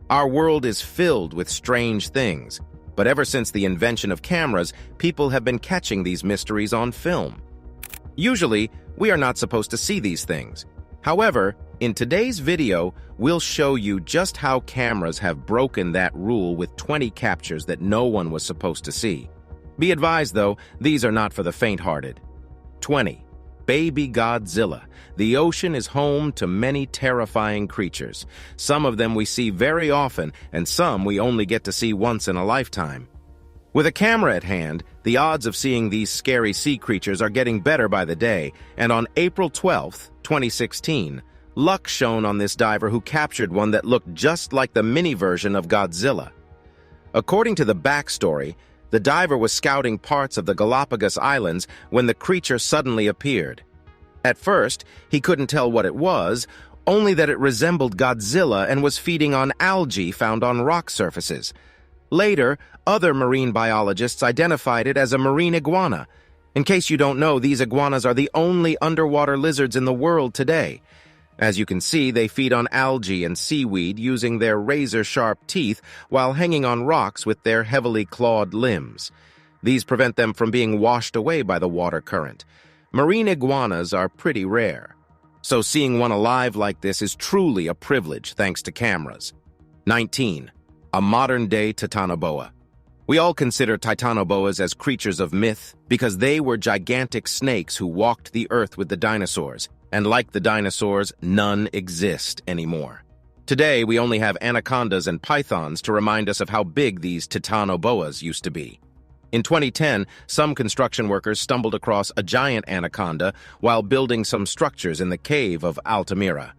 Our world is filled with strange things, but ever since the invention of cameras, people have been catching these mysteries on film. Usually, we are not supposed to see these things. However, in today's video, we'll show you just how cameras have broken that rule with 20 captures that no one was supposed to see. Be advised, though, these are not for the faint-hearted. 20. Baby Godzilla. The ocean is home to many terrifying creatures. Some of them we see very often, and some we only get to see once in a lifetime. With a camera at hand, the odds of seeing these scary sea creatures are getting better by the day, and on April 12, 2016, luck shone on this diver who captured one that looked just like the mini version of Godzilla. According to the backstory, the diver was scouting parts of the Galapagos Islands when the creature suddenly appeared. At first, he couldn't tell what it was, only that it resembled Godzilla and was feeding on algae found on rock surfaces. Later, other marine biologists identified it as a marine iguana. In case you don't know, these iguanas are the only underwater lizards in the world today. As you can see, they feed on algae and seaweed using their razor-sharp teeth while hanging on rocks with their heavily clawed limbs. These prevent them from being washed away by the water current. Marine iguanas are pretty rare, so seeing one alive like this is truly a privilege thanks to cameras. 19. A modern-day titanoboa. We all consider titanoboas as creatures of myth because they were gigantic snakes who walked the earth with the dinosaurs, and like the dinosaurs, none exist anymore. Today, we only have anacondas and pythons to remind us of how big these titanoboas used to be. In 2010, some construction workers stumbled across a giant anaconda while building some structures in the cave of Altamira.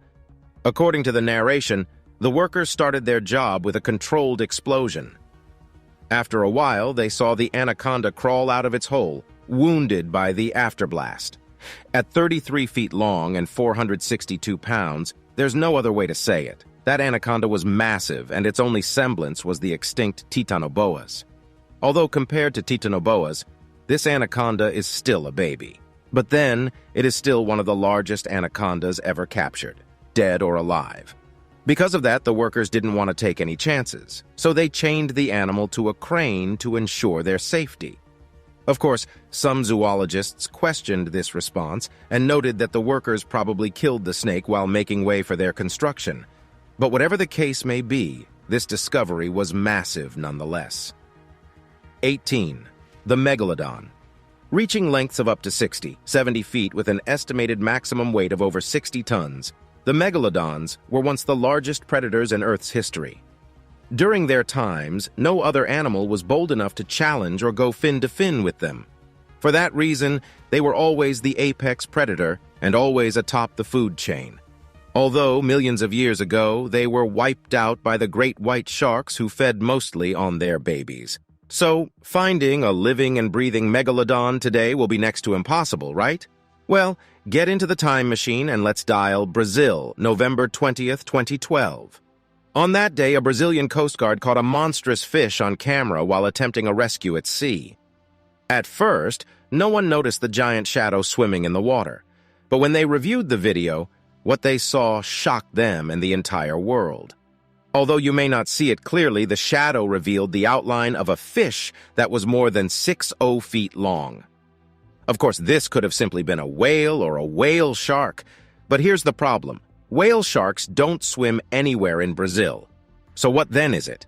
According to the narration, the workers started their job with a controlled explosion. After a while, they saw the anaconda crawl out of its hole, wounded by the afterblast. At 33 feet long and 462 pounds, there's no other way to say it. That anaconda was massive, and its only semblance was the extinct titanoboas. Although compared to titanoboas, this anaconda is still a baby. But then, it is still one of the largest anacondas ever captured, dead or alive. Because of that, the workers didn't want to take any chances, so they chained the animal to a crane to ensure their safety. Of course, some zoologists questioned this response and noted that the workers probably killed the snake while making way for their construction. But whatever the case may be, this discovery was massive nonetheless. 18. The Megalodon. Reaching lengths of up to 70 feet with an estimated maximum weight of over 60 tons, the megalodons were once the largest predators in Earth's history. During their times, no other animal was bold enough to challenge or go fin-to-fin with them. For that reason, they were always the apex predator and always atop the food chain. Although millions of years ago, they were wiped out by the great white sharks who fed mostly on their babies. So, finding a living and breathing megalodon today will be next to impossible, right? Well, get into the time machine and let's dial Brazil, November 20th, 2012. On that day, a Brazilian Coast Guard caught a monstrous fish on camera while attempting a rescue at sea. At first, no one noticed the giant shadow swimming in the water. But when they reviewed the video, what they saw shocked them and the entire world. Although you may not see it clearly, the shadow revealed the outline of a fish that was more than 60 feet long. Of course, this could have simply been a whale or a whale shark. But here's the problem. Whale sharks don't swim anywhere in Brazil. So what then is it?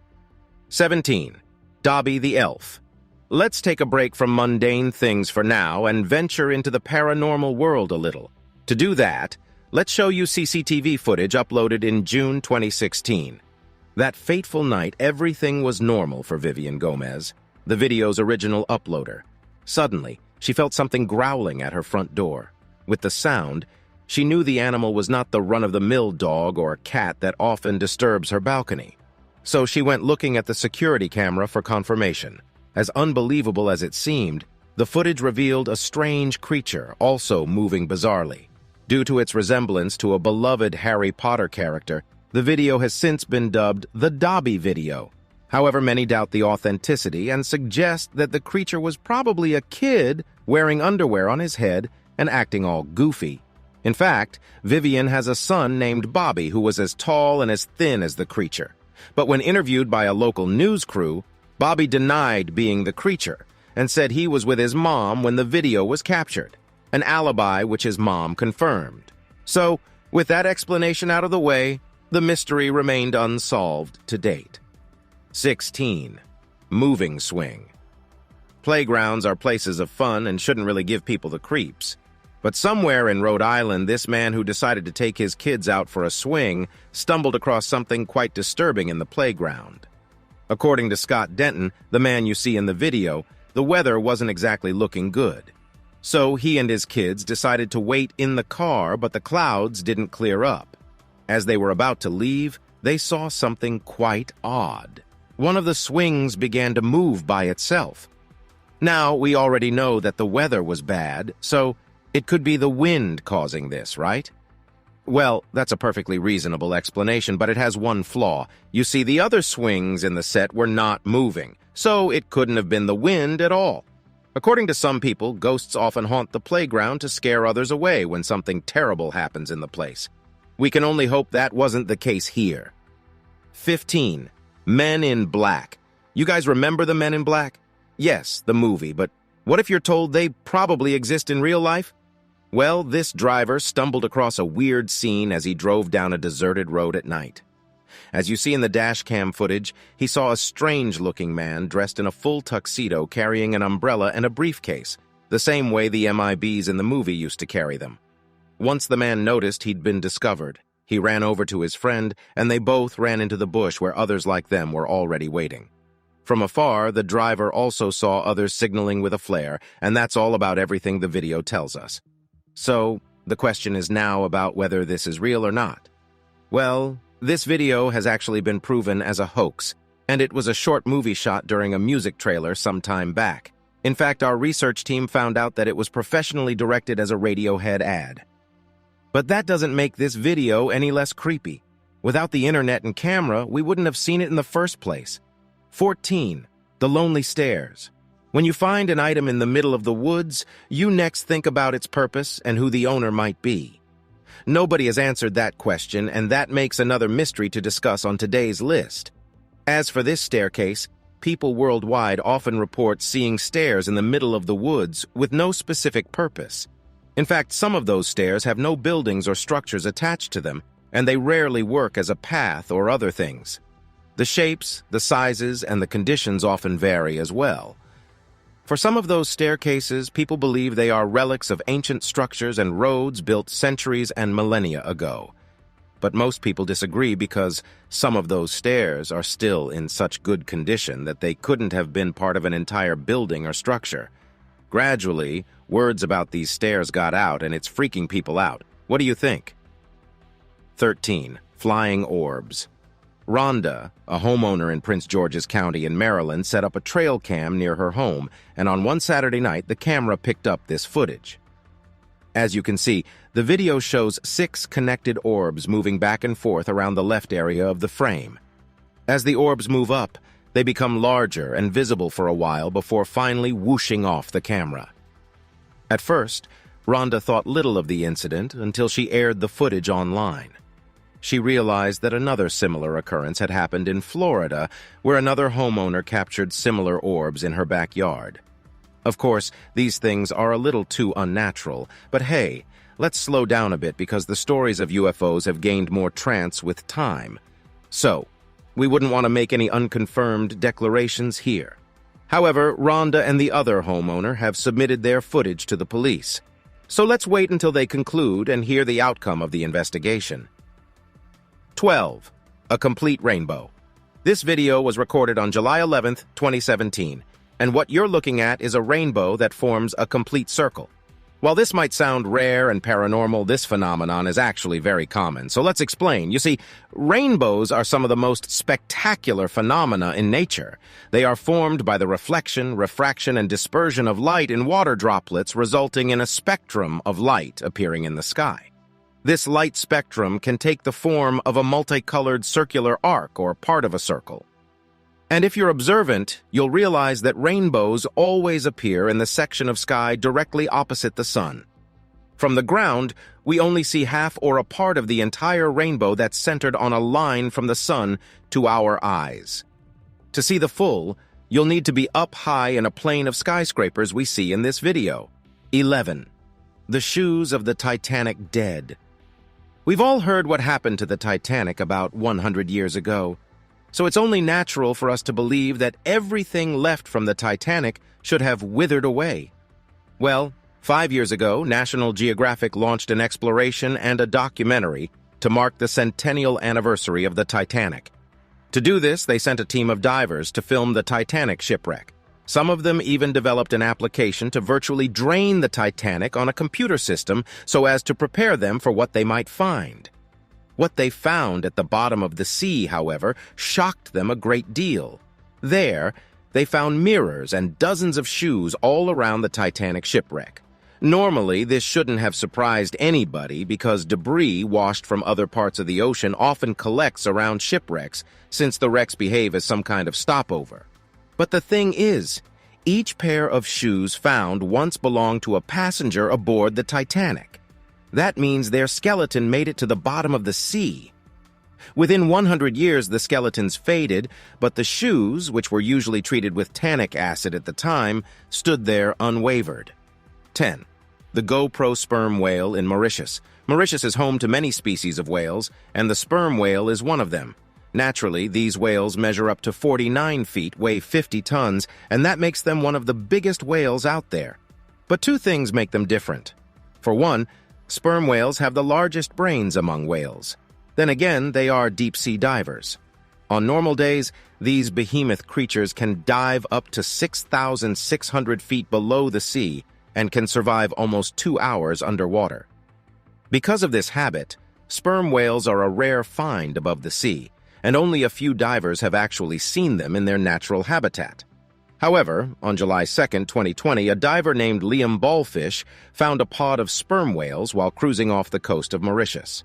17. Dobby the Elf. Let's take a break from mundane things for now and venture into the paranormal world a little. To do that, let's show you CCTV footage uploaded in June 2016. That fateful night, everything was normal for Vivian Gomez, the video's original uploader. Suddenly, she felt something growling at her front door. With the sound, she knew the animal was not the run-of-the-mill dog or cat that often disturbs her balcony. So she went looking at the security camera for confirmation. As unbelievable as it seemed, the footage revealed a strange creature also moving bizarrely. Due to its resemblance to a beloved Harry Potter character, the video has since been dubbed the Dobby video. However, many doubt the authenticity and suggest that the creature was probably a kid wearing underwear on his head and acting all goofy. In fact, Vivian has a son named Bobby who was as tall and as thin as the creature. But when interviewed by a local news crew, Bobby denied being the creature and said he was with his mom when the video was captured, an alibi which his mom confirmed. So, with that explanation out of the way, the mystery remained unsolved to date. 16. Moving swing. Playgrounds are places of fun and shouldn't really give people the creeps. But somewhere in Rhode Island, this man who decided to take his kids out for a swing stumbled across something quite disturbing in the playground. According to Scott Denton, the man you see in the video, the weather wasn't exactly looking good. So he and his kids decided to wait in the car, but the clouds didn't clear up. As they were about to leave, they saw something quite odd. One of the swings began to move by itself. Now, we already know that the weather was bad, so it could be the wind causing this, right? Well, that's a perfectly reasonable explanation, but it has one flaw. You see, the other swings in the set were not moving, so it couldn't have been the wind at all. According to some people, ghosts often haunt the playground to scare others away when something terrible happens in the place. We can only hope that wasn't the case here. 15. Men in Black. You guys remember the Men in Black? Yes, the movie, but what if you're told they probably exist in real life? Well, this driver stumbled across a weird scene as he drove down a deserted road at night. As you see in the dash cam footage, he saw a strange-looking man dressed in a full tuxedo carrying an umbrella and a briefcase, the same way the MIBs in the movie used to carry them. Once the man noticed he'd been discovered, he ran over to his friend, and they both ran into the bush where others like them were already waiting. From afar, the driver also saw others signaling with a flare, and that's all about everything the video tells us. So, the question is now about whether this is real or not. Well, this video has actually been proven as a hoax, and it was a short movie shot during a music trailer some time back. In fact, our research team found out that it was professionally directed as a Radiohead ad. But that doesn't make this video any less creepy. Without the internet and camera, we wouldn't have seen it in the first place. 14. The Lonely Stairs. When you find an item in the middle of the woods, you next think about its purpose and who the owner might be. Nobody has answered that question, and that makes another mystery to discuss on today's list. As for this staircase, people worldwide often report seeing stairs in the middle of the woods with no specific purpose. In fact, some of those stairs have no buildings or structures attached to them, and they rarely work as a path or other things. The shapes, the sizes, and the conditions often vary as well. For some of those staircases, people believe they are relics of ancient structures and roads built centuries and millennia ago. But most people disagree because some of those stairs are still in such good condition that they couldn't have been part of an entire building or structure. Gradually, words about these stairs got out, and it's freaking people out. What do you think? 13. Flying orbs. Rhonda, a homeowner in Prince George's County in Maryland, set up a trail cam near her home, and on one Saturday night, the camera picked up this footage. As you can see, the video shows 6 connected orbs moving back and forth around the left area of the frame. As the orbs move up, they become larger and visible for a while before finally whooshing off the camera. At first, Rhonda thought little of the incident until she aired the footage online. She realized that another similar occurrence had happened in Florida, where another homeowner captured similar orbs in her backyard. Of course, these things are a little too unnatural, but hey, let's slow down a bit because the stories of UFOs have gained more trance with time. So, we wouldn't want to make any unconfirmed declarations here. However, Rhonda and the other homeowner have submitted their footage to the police. So let's wait until they conclude and hear the outcome of the investigation. 12. A complete rainbow. This video was recorded on July 11th, 2017, and what you're looking at is a rainbow that forms a complete circle. While this might sound rare and paranormal, this phenomenon is actually very common, so let's explain. You see, rainbows are some of the most spectacular phenomena in nature. They are formed by the reflection, refraction, and dispersion of light in water droplets, resulting in a spectrum of light appearing in the sky. This light spectrum can take the form of a multicolored circular arc or part of a circle. And if you're observant, you'll realize that rainbows always appear in the section of sky directly opposite the sun. From the ground, we only see half or a part of the entire rainbow that's centered on a line from the sun to our eyes. To see the full, you'll need to be up high in a plane of skyscrapers we see in this video. 11. The shoes of the Titanic dead. We've all heard what happened to the Titanic about 100 years ago, so it's only natural for us to believe that everything left from the Titanic should have withered away. Well, 5 years ago, National Geographic launched an exploration and a documentary to mark the centennial anniversary of the Titanic. To do this, they sent a team of divers to film the Titanic shipwreck. Some of them even developed an application to virtually drain the Titanic on a computer system so as to prepare them for what they might find. What they found at the bottom of the sea, however, shocked them a great deal. There, they found mirrors and dozens of shoes all around the Titanic shipwreck. Normally, this shouldn't have surprised anybody because debris washed from other parts of the ocean often collects around shipwrecks, since the wrecks behave as some kind of stopover. But the thing is, each pair of shoes found once belonged to a passenger aboard the Titanic. That means their skeleton made it to the bottom of the sea. Within 100 years, the skeletons faded, but the shoes, which were usually treated with tannic acid at the time, stood there unwavered. 10. The GoPro sperm whale in Mauritius. Mauritius is home to many species of whales, and the sperm whale is one of them. Naturally, these whales measure up to 49 feet, weigh 50 tons, and that makes them one of the biggest whales out there. But two things make them different. For one, sperm whales have the largest brains among whales. Then again, they are deep-sea divers. On normal days, these behemoth creatures can dive up to 6,600 feet below the sea and can survive almost 2 hours underwater. Because of this habit, sperm whales are a rare find above the sea, and only a few divers have actually seen them in their natural habitat. However, on July 2, 2020, a diver named Liam Ballfish found a pod of sperm whales while cruising off the coast of Mauritius.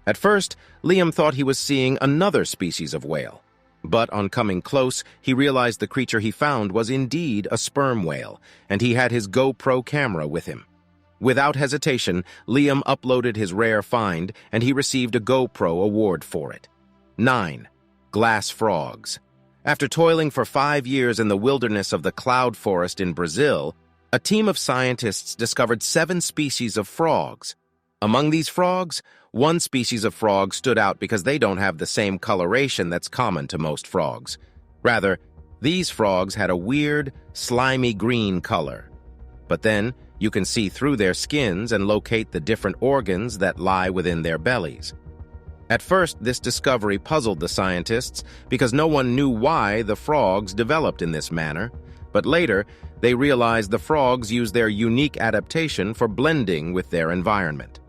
At first, Liam thought he was seeing another species of whale. But on coming close, he realized the creature he found was indeed a sperm whale, and he had his GoPro camera with him. Without hesitation, Liam uploaded his rare find, and he received a GoPro award for it. 9. Glass frogs. After toiling for 5 years in the wilderness of the cloud forest in Brazil, a team of scientists discovered 7 species of frogs. Among these frogs, one species of frog stood out because they don't have the same coloration that's common to most frogs. Rather, these frogs had a weird, slimy green color. But then, you can see through their skins and locate the different organs that lie within their bellies. At first, this discovery puzzled the scientists because no one knew why the frogs developed in this manner, but later, they realized the frogs use their unique adaptation for blending with their environment.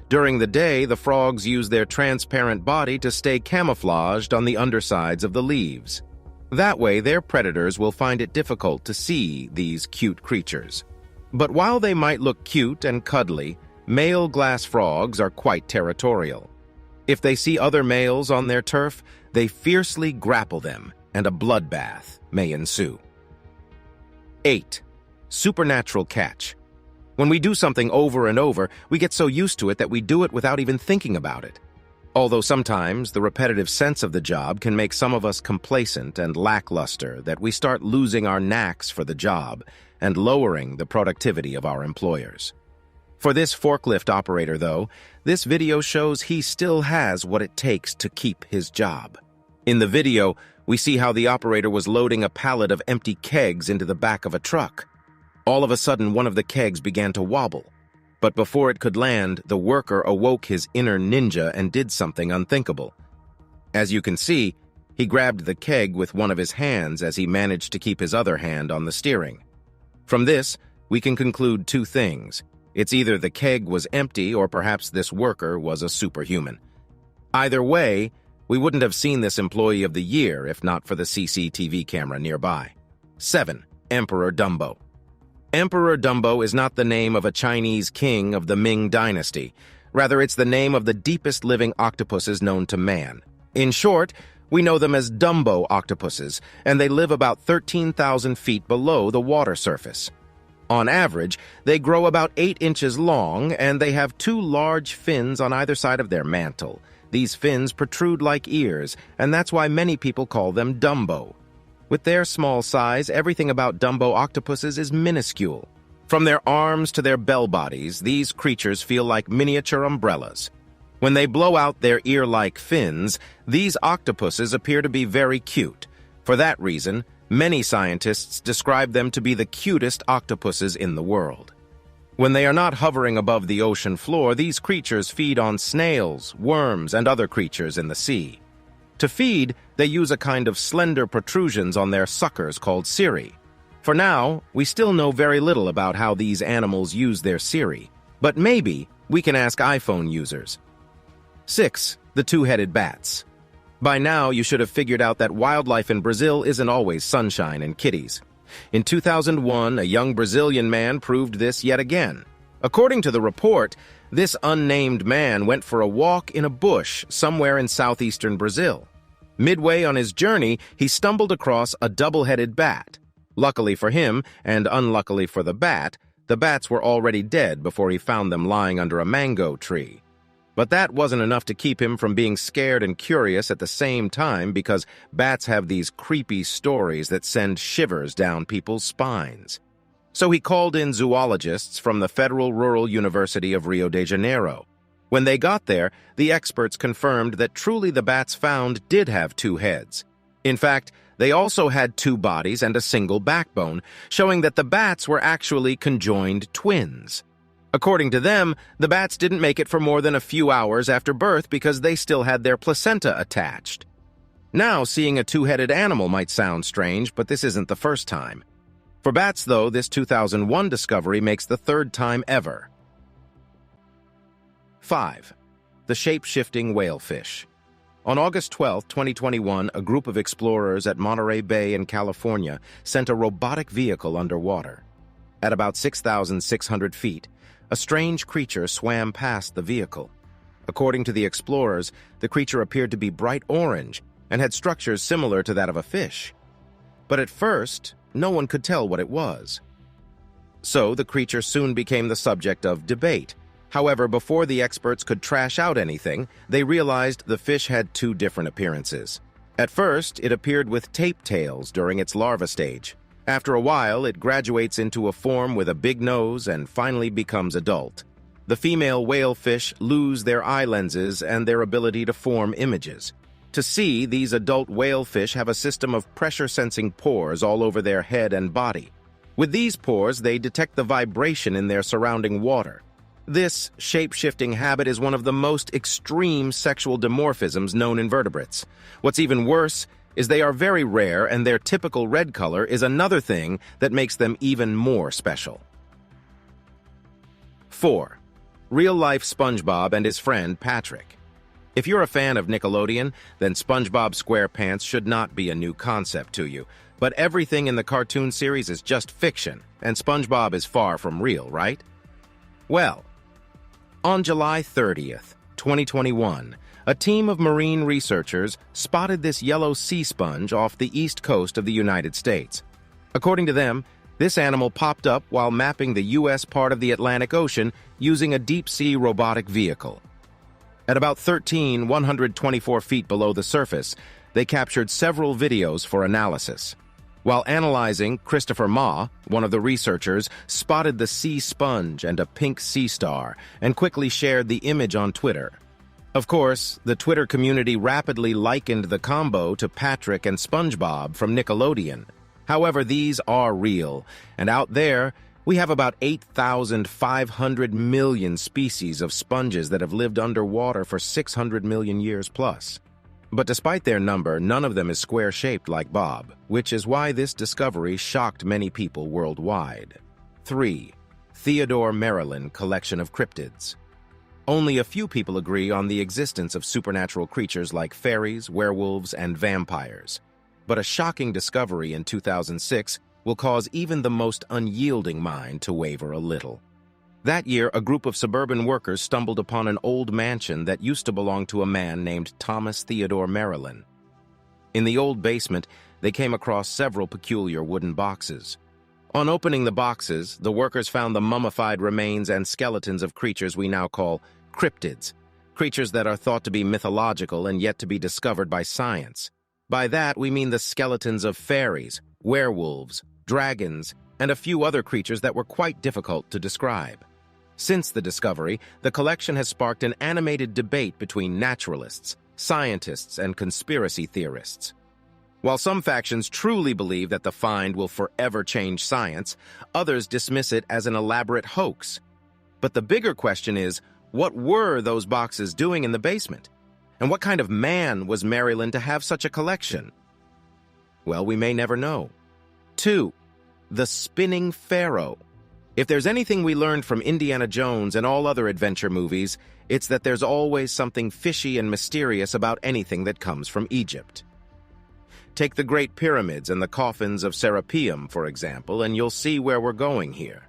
During the day, the frogs use their transparent body to stay camouflaged on the undersides of the leaves. That way, their predators will find it difficult to see these cute creatures. But while they might look cute and cuddly, male glass frogs are quite territorial. If they see other males on their turf, they fiercely grapple them, and a bloodbath may ensue. 8. Supernatural catch. When we do something over and over, we get so used to it that we do it without even thinking about it. Although sometimes the repetitive sense of the job can make some of us complacent and lackluster that we start losing our knacks for the job and lowering the productivity of our employers. For this forklift operator, though, this video shows he still has what it takes to keep his job. In the video, we see how the operator was loading a pallet of empty kegs into the back of a truck. All of a sudden, one of the kegs began to wobble. But before it could land, the worker awoke his inner ninja and did something unthinkable. As you can see, he grabbed the keg with one of his hands as he managed to keep his other hand on the steering. From this, we can conclude 2 things. It's either the keg was empty or perhaps this worker was a superhuman. Either way, we wouldn't have seen this Employee of the Year if not for the CCTV camera nearby. 7. Emperor Dumbo. Emperor Dumbo is not the name of a Chinese king of the Ming Dynasty. Rather, it's the name of the deepest living octopuses known to man. In short, we know them as Dumbo octopuses, and they live about 13,000 feet below the water surface. On average, they grow about 8 inches long, and they have 2 large fins on either side of their mantle. These fins protrude like ears, and that's why many people call them Dumbo. With their small size, everything about Dumbo octopuses is minuscule. From their arms to their bell bodies, these creatures feel like miniature umbrellas. When they blow out their ear-like fins, these octopuses appear to be very cute. For that reason, many scientists describe them to be the cutest octopuses in the world. When they are not hovering above the ocean floor, these creatures feed on snails, worms, and other creatures in the sea. To feed, they use a kind of slender protrusions on their suckers called cirri. For now, we still know very little about how these animals use their cirri, but maybe we can ask iPhone users. 6. The two-headed bats. By now, you should have figured out that wildlife in Brazil isn't always sunshine and kitties. In 2001, a young Brazilian man proved this yet again. According to the report, this unnamed man went for a walk in a bush somewhere in southeastern Brazil. Midway on his journey, he stumbled across a double-headed bat. Luckily for him, and unluckily for the bats were already dead before he found them lying under a mango tree. But that wasn't enough to keep him from being scared and curious at the same time, because bats have these creepy stories that send shivers down people's spines. So he called in zoologists from the Federal Rural University of Rio de Janeiro. When they got there, the experts confirmed that truly the bats found did have 2 heads. In fact, they also had 2 bodies and a single backbone, showing that the bats were actually conjoined twins. According to them, the bats didn't make it for more than a few hours after birth because they still had their placenta attached. Now, seeing a 2-headed animal might sound strange, but this isn't the first time. For bats, though, this 2001 discovery makes the 3rd time ever. 5. The shape-shifting whalefish. On August 12, 2021, a group of explorers at Monterey Bay in California sent a robotic vehicle underwater. At about 6,600 feet, a strange creature swam past the vehicle. According to the explorers, the creature appeared to be bright orange and had structures similar to that of a fish. But at first, no one could tell what it was. So the creature soon became the subject of debate. However, before the experts could trash out anything, they realized the fish had 2 different appearances. At first, it appeared with tape tails during its larva stage. After a while, it graduates into a form with a big nose and finally becomes adult. The female whalefish lose their eye lenses and their ability to form images. To see, these adult whalefish have a system of pressure-sensing pores all over their head and body. With these pores, they detect the vibration in their surrounding water. This shape-shifting habit is one of the most extreme sexual dimorphisms known in vertebrates. What's even worse is they are very rare, and their typical red color is another thing that makes them even more special. 4. Real-life SpongeBob and his friend Patrick. If you're a fan of Nickelodeon, then SpongeBob SquarePants should not be a new concept to you. But everything in the cartoon series is just fiction, and SpongeBob is far from real, right? Well, on July 30th, 2021, a team of marine researchers spotted this yellow sea sponge off the east coast of the United States. According to them, this animal popped up while mapping the U.S. part of the Atlantic Ocean using a deep-sea robotic vehicle. At about 124 feet below the surface, they captured several videos for analysis. While analyzing, Christopher Ma, one of the researchers, spotted the sea sponge and a pink sea star and quickly shared the image on Twitter. Of course, the Twitter community rapidly likened the combo to Patrick and SpongeBob from Nickelodeon. However, these are real, and out there, we have about 8,500 million species of sponges that have lived underwater for 600 million years plus. But despite their number, none of them is square-shaped like Bob, which is why this discovery shocked many people worldwide. 3. Theodore Marilyn Collection of Cryptids. Only a few people agree on the existence of supernatural creatures like fairies, werewolves, and vampires. But a shocking discovery in 2006 will cause even the most unyielding mind to waver a little. That year, a group of suburban workers stumbled upon an old mansion that used to belong to a man named Thomas Theodore Marilyn. In the old basement, they came across several peculiar wooden boxes. On opening the boxes, the workers found the mummified remains and skeletons of creatures we now call cryptids, creatures that are thought to be mythological and yet to be discovered by science. By that, we mean the skeletons of fairies, werewolves, dragons, and a few other creatures that were quite difficult to describe. Since the discovery, the collection has sparked an animated debate between naturalists, scientists, and conspiracy theorists. While some factions truly believe that the find will forever change science, others dismiss it as an elaborate hoax. But the bigger question is, what were those boxes doing in the basement? And what kind of man was Maryland to have such a collection? Well, we may never know. 2. The Spinning Pharaoh. If there's anything we learned from Indiana Jones and all other adventure movies, it's that there's always something fishy and mysterious about anything that comes from Egypt. Take the Great Pyramids and the coffins of Serapeum, for example, and you'll see where we're going here.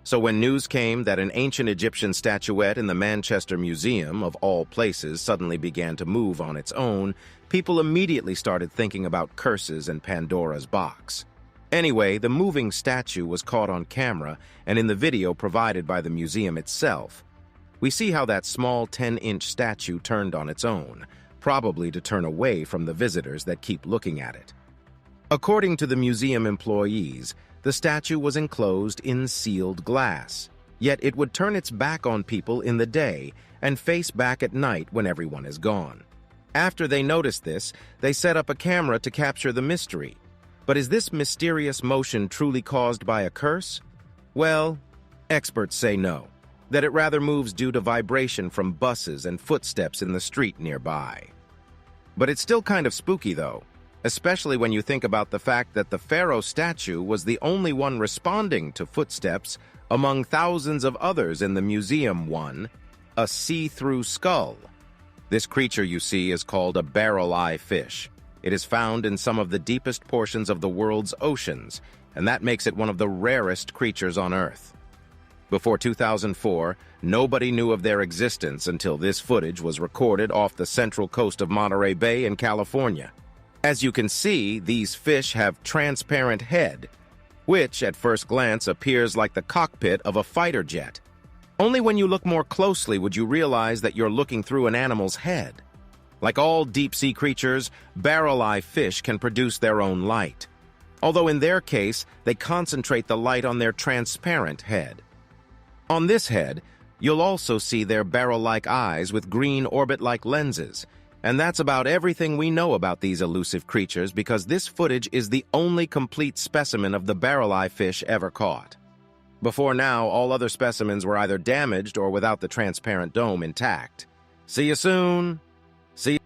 So when news came that an ancient Egyptian statuette in the Manchester Museum, of all places, suddenly began to move on its own, people immediately started thinking about curses and Pandora's box. Anyway, the moving statue was caught on camera and in the video provided by the museum itself. We see how that small 10-inch statue turned on its own, probably to turn away from the visitors that keep looking at it. According to the museum employees, the statue was enclosed in sealed glass, yet it would turn its back on people in the day and face back at night when everyone is gone. After they noticed this, they set up a camera to capture the mystery. But is this mysterious motion truly caused by a curse? Well, experts say no, that it rather moves due to vibration from buses and footsteps in the street nearby. But it's still kind of spooky, though, especially when you think about the fact that the pharaoh statue was the only one responding to footsteps among thousands of others in the museum. A see-through skull. This creature you see is called a barrel-eye fish. It is found in some of the deepest portions of the world's oceans, and that makes it one of the rarest creatures on Earth. Before 2004, nobody knew of their existence until this footage was recorded off the central coast of Monterey Bay in California. As you can see, these fish have transparent head, which at first glance appears like the cockpit of a fighter jet. Only when you look more closely would you realize that you're looking through an animal's head. Like all deep-sea creatures, barrel-eye fish can produce their own light. Although in their case, they concentrate the light on their transparent head. On this head, you'll also see their barrel-like eyes with green orbit-like lenses. And that's about everything we know about these elusive creatures because this footage is the only complete specimen of the barrel-eye fish ever caught. Before now, all other specimens were either damaged or without the transparent dome intact. See you soon! See